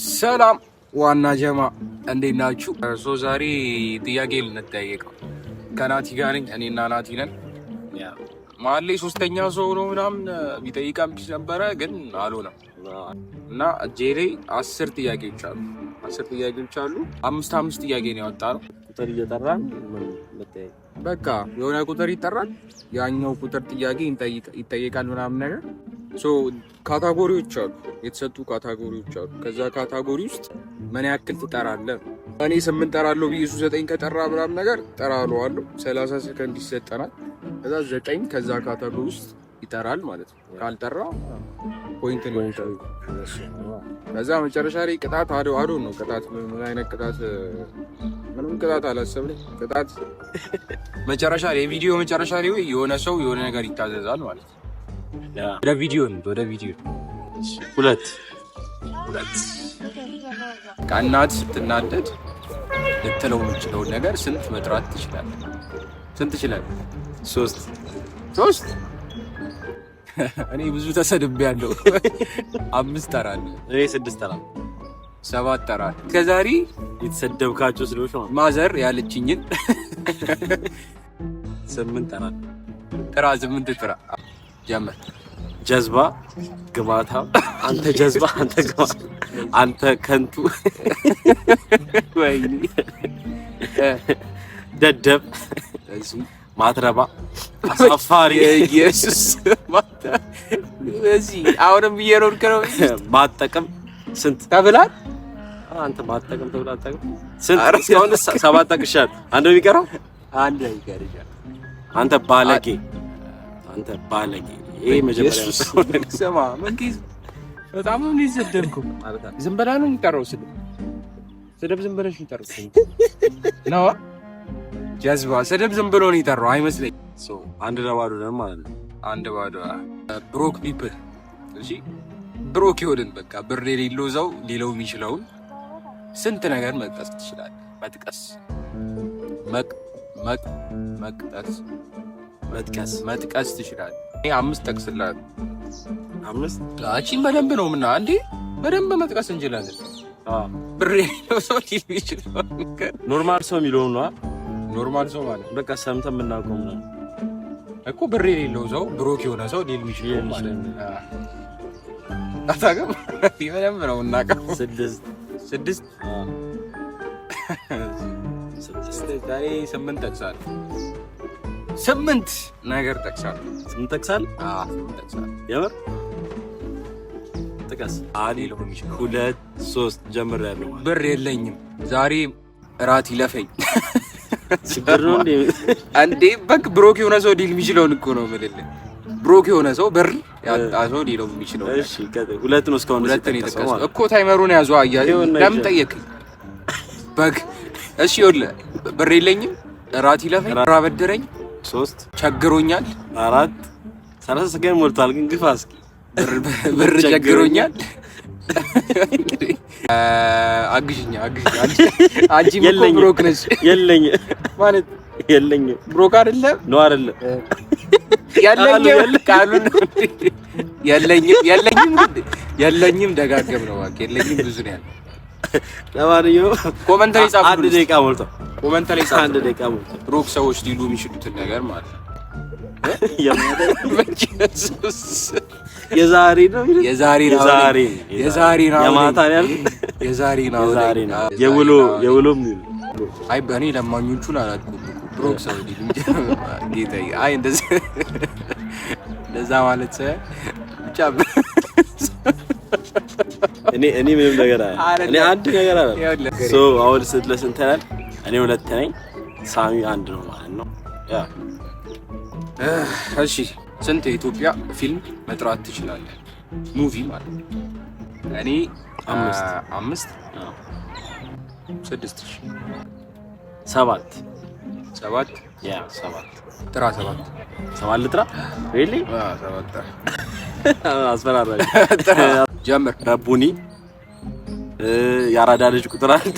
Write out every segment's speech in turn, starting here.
ሰላም ዋና ጀማ እንዴት ናችሁ? ዛሬ ጥያቄ ልንጠያየቀው ከናቲ ጋር ነኝ። እኔና ናቲ ነን። መሀል ላይ ሶስተኛ ሰው ነው ምናምን ቢጠይቀን ነበረ ግን አልሆነም እና እጄ ላይ 10 ጥያቄዎች አሉ። አምስት ጥያቄ ነው ያወጣነው። ቁጥር እየጠራን በቃ የሆነ ቁጥር ይጠራል፣ ያኛው ቁጥር ጥያቄ ይጠየቃል ምናምን ነገር። ካታጎሪዎች አሉ፣ የተሰጡ ካታጎሪዎች አሉ። ከዛ ካታጎሪ ውስጥ ምን ያክል ትጠራለህ? እኔ 8 ጠራለሁ ብዬ እሱ 9 ከጠራ ምናምን ነገር ጠራለዋለሁ። 30 ሰከንድ ይሰጠናል። ከዛ 9 ከዛ ካታጎሪ ውስጥ ይጠራል ማለት ነው። ካልጠራ ፖይንት ነው። ከዛ መጨረሻ ላይ ቅጣት አዶ ነው። ቅጣት ምን አይነት ቅጣት? ምንም ቅጣት አላሰብንም። ቅጣት መጨረሻ ላይ የቪዲዮ መጨረሻ ላይ የሆነ ሰው የሆነ ነገር ይታዘዛል ማለት ነው። ወደ ቪዲዮ ሁለት ከእናት ስትናደድ ልትለው የምችለውን ነገር ስንት መጥራት ትችላለህ? ስንት ትችላለህ? 3 እኔ ብዙ ተሰድቤያለሁ። 5 እጠራለሁ። እኔ 6 እጠራለሁ። 7 እጠራለሁ። ከዛሬ የተሰደብካቸው ስለሆነ ነው። ማዘር ያለችኝን 8 እጠራለሁ። ጥራ 8 ጥራ። ጀመር። ጀዝባ ግማታ፣ አንተ ጀዝባ፣ አንተ ግማታ፣ አንተ ከንቱ፣ ወይኔ ደደብ፣ ማትረባ፣ አሳፋሪ፣ ኢየሱስ ማታ እዚህ አሁንም እየሮድክ ነው። ማጠቅም ስንት ተብላል? አንተ ማጠቅም ተብላል። አጠቅም ስንት? እስካሁን 7 ጠቅሻለሁ። አንድ ነው የሚቀረው። አንድ ይቀርሻል። አንተ ባለጌ፣ አንተ ባለጌ። ይሄ መጀመሪያ ነው። ስማ መንኪዝ በጣም ነው የሚዘደብኩ። ዝም ብለህ ነው የሚጠራው። ስድብ ዝም ብለሽ የሚጠራው ነው። ጀዝባ ስድብ ዝም ብሎ ነው የሚጠራው አይመስለኝም። አንድ ለባዶ ነው ማለት ነው። አንድ ባዶ ብሮክ ፒፕል። እሺ ብሮክ ይሆንን በቃ ብር የሌለው ሰው ሊለው የሚችለውን ስንት ነገር መጥቀስ ትችላለህ? መጥቀስ ትችላለህ። እኔ 5 ጠቅስልሃለሁ። 5 አቺን በደንብ ነው ምና አንዴ በደንብ መጥቀስ እንችላለን። ብር የሌለው ሰው ሊል የሚችለው ኖርማል ሰው የሚለው ነው። ኖርማል ሰው ማለት በቃ ሰምተን የምናውቀው ነው እኮ። ብር የሌለው ሰው ብሮክ የሆነ ሰው ሊል የሚችለው ማለት ነው። አታውቅም? በደንብ ነው የምናውቀው። 6 ዛሬ 8 ጠቅሳለሁ። 8 ነገር ጠቅሳለሁ። 8 ጠቅሳለሁ። 8 ጠቅሳለሁ። የምር ጥቀስ። አሊል ሆነሽ 2 3 ጀምሬያለሁ። ብር የለኝም ዛሬ እራት ይለፈኝ። ችግር ነው እንዴ? በቃ ብሮክ የሆነ ሰው ዲል የሚችለውን እኮ ነው የምልልህ። ብሮክ የሆነ ሰው ብር ያጣ ሰው ዲል የሚችለው። እሺ 2 ነው እስካሁን 2 ነው የተጠቀሰው እኮ። ታይመሩን ያዙ። ለምን ጠየቅኝ? በግ እሺ ይኸውልህ፣ ብር የለኝም እራት ይለፈኝ፣ ብር አበድረኝ፣ 3 ቸግሮኛል፣ 4 30 ሰከንድ ሞልቷል። ግን ግፋ እስኪ። ብር ቸግሮኛል። አግዥኝ። አንቺ እኮ ብሮክ ነሽ። የለኝ ማለት የለኝ ብሮክ አይደለም ነው አይደለም። የለኝም ደጋገም ነው እባክህ። የለኝም ብዙ ነው ያለው። ለማንኛውም ኮሜንት ላይ ጻፉ። 1 ደቂቃ ሞልቷል። ኮሜንት ላይ ጻፉ። 1 ደቂቃ ሞልቷል። ብሮክ ሰዎች ሊሉ የሚችሉትን ነገር ማለት ነው። የዛሬ ነው የውሎም አይ በእኔ ለማኞቹን አላልኩም። ብሮክ ሰው ጌታዬ፣ አይ እንደዛ ማለት ብቻ እኔ ምንም ነገር እኔ አንድ ነገር አለ። አሁን ለስንት ያህል? እኔ 2 ነኝ፣ ሳሚ 1 ነው ማለት ነው። እሺ ስንት የኢትዮጵያ ፊልም መጥራት ትችላለህ? ሙቪ ማለት ነው። እኔ 5 6 7 ያ 7 ጥራ 7 ልጥራ። ሪሊ 7 አስፈራራኝ። ጀምር። ረቡኒ፣ ያራዳ ልጅ ቁጥር 1፣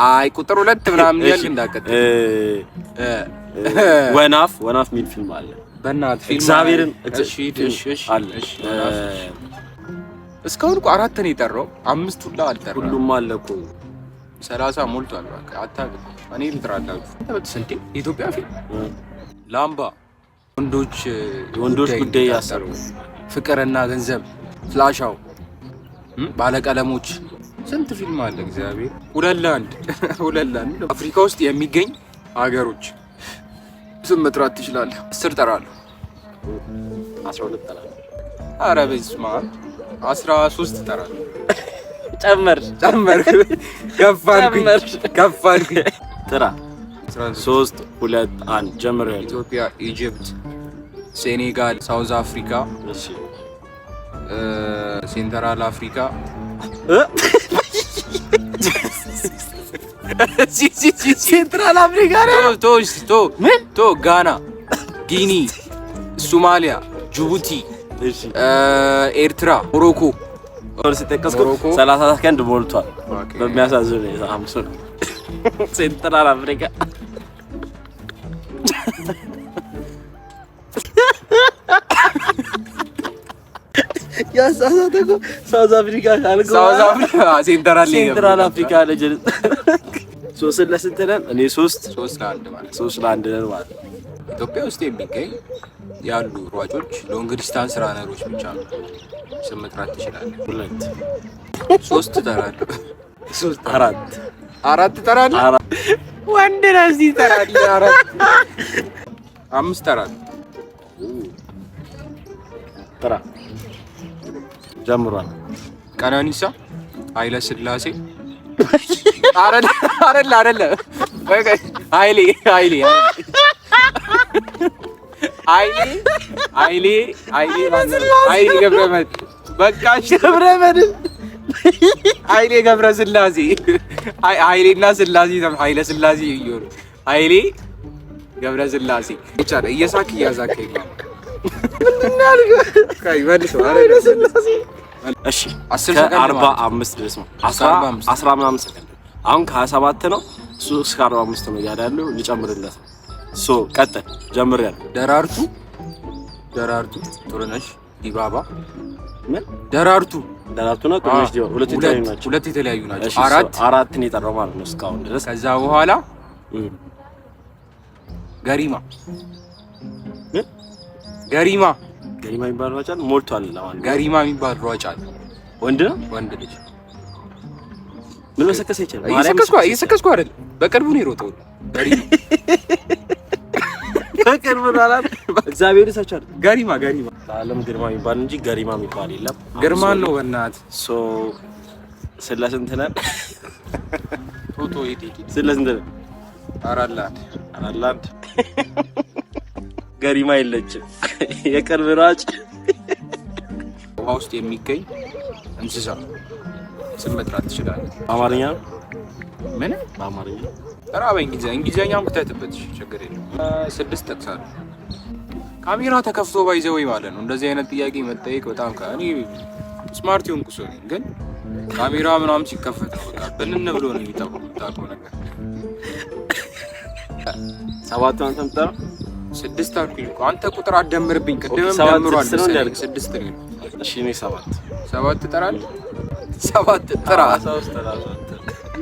አይ ቁጥር 2 ምናምን ያል እንዳቀጥ ወናፍ ሚል ፊልም አለ። በእናትህ ፊልም እግዚአብሔርን እሺ አለ። እስካሁን እኮ 4 ነው የጠራው፣ 5 ሁላ አልጠራም። ሁሉም አለ እኮ 30 ሞልቷል። በቃ አታውቅም። እኔ ልጥራላችሁ ተበትስንቴ ኢትዮጵያ ፊልም ላምባ ወንዶች ጉዳይ ያሰሩ ፍቅርና ገንዘብ ፍላሻው ባለቀለሞች ስንት ፊልም አለ። እግዚአብሔር ሁለላንድ አፍሪካ ውስጥ የሚገኝ ሀገሮች ስም መጥራት ትችላለህ? 10 ጠራለሁ። 12 ጠራለሁ። ኧረ በስመ አብ 13 ጠራለሁ። ጨመር ከፋልኩኝ። ጥራ 3 2 1 ጀምር። ኢትዮጵያ፣ ኢጂፕት፣ ሴኔጋል፣ ሳውዝ አፍሪካ፣ ሴንትራል አፍሪካ፣ ሴንትራል አፍሪካ ጋና፣ ጊኒ፣ ሶማሊያ፣ ጅቡቲ፣ ኤርትራ፣ ሞሮኮ። ሲጠቀስኩ 30 ሰከንድ ሞልቷል። በሚያሳዝን ሁኔታ 50 ነው። ሴንትራል አፍሪካ ያሳሳተ እኮ ሳውዝ አፍሪካ ካልኩ ሴንትራል አፍሪካ ለጀል 3 ለስንት ነን? እኔ 3 ለ1 ማለት 3 ለ1 ነን ማለት። ኢትዮጵያ ውስጥ የሚገኝ ያሉ ሯጮች ሎንግ ዲስታንስ ራነሮች ብቻ ነው። ስም መጥራት ትችላለህ? 2 3 ጠራለሁ። 4 ጠራለሁ። ወንድ ነህ እዚህ ጠራለህ። 5 ጠራለሁ። ጥራ ጀምሯል። ቀነኒሳ፣ ኃይለ ሥላሴ አይደለ ኃይሌ ገብረመድ በቃ ገብረመድ ኃይሌ ገብረ ሥላሴ ኃይሌና ሥላሴ ኃይለ ሥላሴ ይሁን ኃይሌ ገብረ ሥላሴ ይቻላል። እየሳክ እያዛከኝ ነው። እሺ 45 ድረስ ነው። 10 ምናምን ሰከንድ አሁን ከ27 ነው እሱ እስከ 45 ነው ያዳለው። ልጨምርለት ሶ ቀጥል። ጀምሬያለሁ። ደራርቱ ጥሩነሽ ዲባባ ምን ደራርቱ ነው ጥሩነሽ ዲባባ ሁለት የተለያዩ ናቸው። አራት ነው የጠራው ማለት ነው እስካሁን ድረስ። ከዛ በኋላ ገሪማ የሚባል ሯጭ አለ። ሞልቷል። ለማን ገሪማ የሚባል ሯጭ አለ። ወንድ ልጅ ምን መሰከሰ ይችላል? እየሰከስኩ አይደል? በቅርቡ ነው የሮጠው። በቅርቡ ነው አላል። እግዚአብሔር ይሰቻል። ገሪማ ዓለም ግርማ የሚባል እንጂ ገሪማ የሚባል የለም። ግርማን ነው በእናትህ። ሶ ስለስንት ነን? ቶቶ ስለስንት ነን? አራላንድ ገሪማ የለችም። የቅርብ ሯጭ ውሃ ውስጥ የሚገኝ እንስሳ ስም መጥራት ትችላለህ? በአማርኛ ምን? በአማርኛ ኧረ በእንግሊዝኛም ክተትበት ችግር የለም። 6 ጠቅሳለሁ። ካሜራ ተከፍቶ ባይዘወይ ማለት ነው። እንደዚህ አይነት ጥያቄ መጠየቅ በጣም እኔ ስማርት ሆንኩ ሰው ነኝ፣ ግን ካሜራ ምናምን ሲከፈት ነው በቃ ብንን ብሎ ነው የሚታወቀው ነገር። 7 አንተ ምጣ 6 አልኩኝ እኮ አንተ ቁጥር አትደምርብኝ። ቅድምም ደምሯል። 6 ነው። እሺ እኔ 7 ትጠራለህ? 7 ጥራ።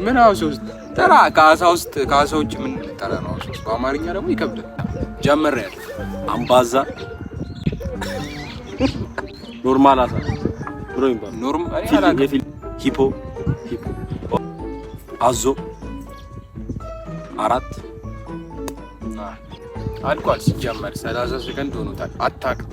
ምን አውስ ውስጥ ጥራ። ከአሳ ውጭ ምን ልጠራ ነው? በአማርኛ ደግሞ ይከብዳል። ጀምሬያለሁ። አምባዛ፣ ኖርማል አሳ ብሎ ይባላል። ሂፖ፣ አዞ 4 አልቋል። ሲጀመር 30 ሰከንድ ሆኖታል። አታውቅም።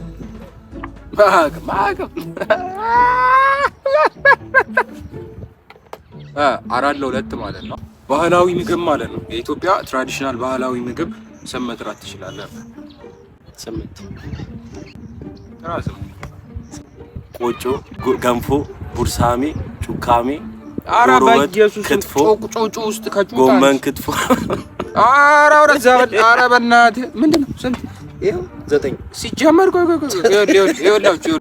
አራት ለ2 ማለት ነው። ባህላዊ ምግብ ማለት ነው። የኢትዮጵያ ትራዲሽናል ባህላዊ ምግብ ስም መጥራት ትችላለህ? 8 ራስህ ቆጮ፣ ገንፎ፣ ቡርሳሜ፣ ጩካሜ፣ ክትፎ፣ ጮጮ ውስጥ ከጩቃ ጎመን ክትፎ። ኧረ በእናትህ ምንድን ነው? ስንት? ይኸው 9 ሲጀመር። ይኸውላችሁ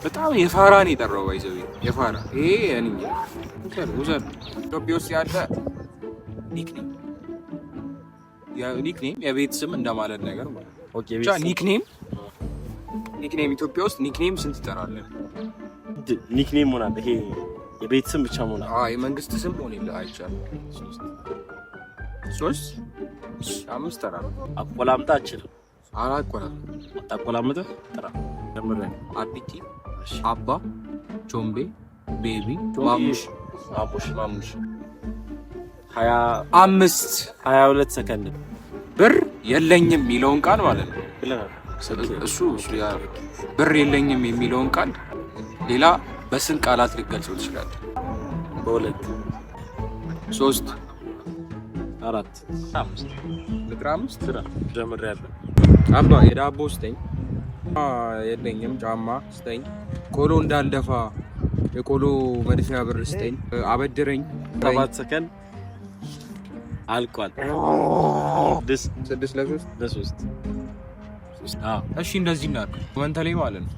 በጣም የፋራ ነው የጠራው። ባይዘው የፋራ ይሄ እንዴ ውሰድ። ኢትዮጵያ ውስጥ ያለ ኒክኔም የቤት ስም እንደማለት ነገር ማለት ነው። ኦኬ፣ ብቻ ኒክኔም ኢትዮጵያ ውስጥ ኒክኔም ስንት ትጠራለህ? ኒክኔም ሆነ ይሄ የቤት ስም ብቻ ሆነ? የመንግስት ስም ሆነ አይቻልም። 3 5 ጠራለህ። አቆላምጣ አችልም። አቆላምጣ ጥራ ጀምረ አቢቲ፣ አባ፣ ቾምቤ፣ ቤቢ፣ ማሙሽ 22 ሰከንድ። ብር የለኝም የሚለውን ቃል ማለት ነው እሱ ብር የለኝም የሚለውን ቃል ሌላ በስንት ቃላት ልትገልጸው ትችላለህ? በ2 3 4 5 5 ጀምሬያለሁ። አባ የዳቦ ስጠኝ፣ የለኝም ጫማ ስጠኝ፣ ቆሎ እንዳልደፋ የቆሎ መድፊያ ብር ስጠኝ፣ አበድረኝ። 7 ሰከንድ አልቋል። 6 ለ3 እሺ እንደዚህ እናድርግ። ኮመንት ላይ ማለት ነው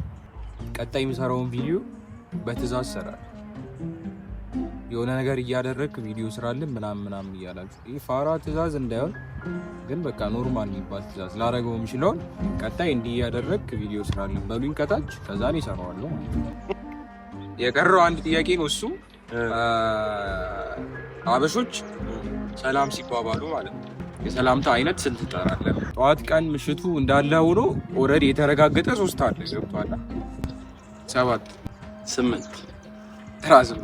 ቀጣይ የምሰራውን ቪዲዮ በትእዛዝ ሰራል። የሆነ ነገር እያደረግክ ቪዲዮ ስራልን ምናምን እያላችሁ ይሄ ፋራ ትእዛዝ እንዳይሆን ግን በቃ ኖርማል የሚባል ትእዛዝ ላደርገው የምችለውን ቀጣይ እንዲህ እያደረግክ ቪዲዮ ስራልን በሉኝ ከታች፣ ከዛ እኔ እሰራዋለሁ። የቀረው አንድ ጥያቄ ነው። እሱ አበሾች ሰላም ሲባባሉ ማለት ነው የሰላምታ አይነት ስንት ትጠራለህ? ጠዋት፣ ቀን፣ ምሽቱ እንዳለ ሆኖ ኦልሬዲ የተረጋገጠ 3 አለ። ገብቶሃል? 7 8 ትራዝም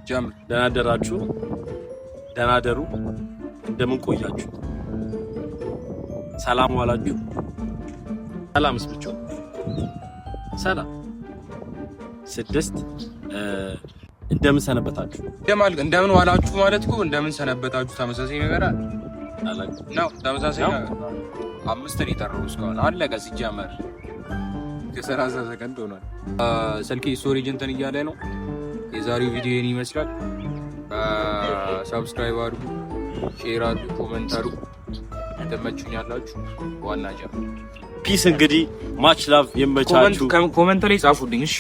ጀምር። ደህና አደራችሁ፣ ደህና አደሩ፣ እንደምን ቆያችሁ፣ ሰላም ዋላችሁ፣ ሰላም ስብቹ፣ ሰላም 6 እንደምን ሰነበታችሁ። እንደምን ዋላችሁ ማለት እኮ እንደምን ሰነበታችሁ ተመሳሳይ ነገር አለ ነው። ተመሳሳይ ነገር 5 ነው የጠራው እስካሁን አለቀ። ሲጀመር ከ30 ሰከንድ ሆኗል። ስልኬ ስቶሬጅ እንትን እያለ ነው። የዛሬው ቪዲዮ ይሄን ይመስላል። ሰብስክራይብ አድርጉ፣ ሼር አድርጉ፣ ኮሜንት አድርጉ። ተመቹኛላችሁ። ዋና ጀምር። ፒስ። እንግዲህ ማች ላቭ ይመቻችሁ። ኮሜንት ላይ ጻፉልኝ እሺ።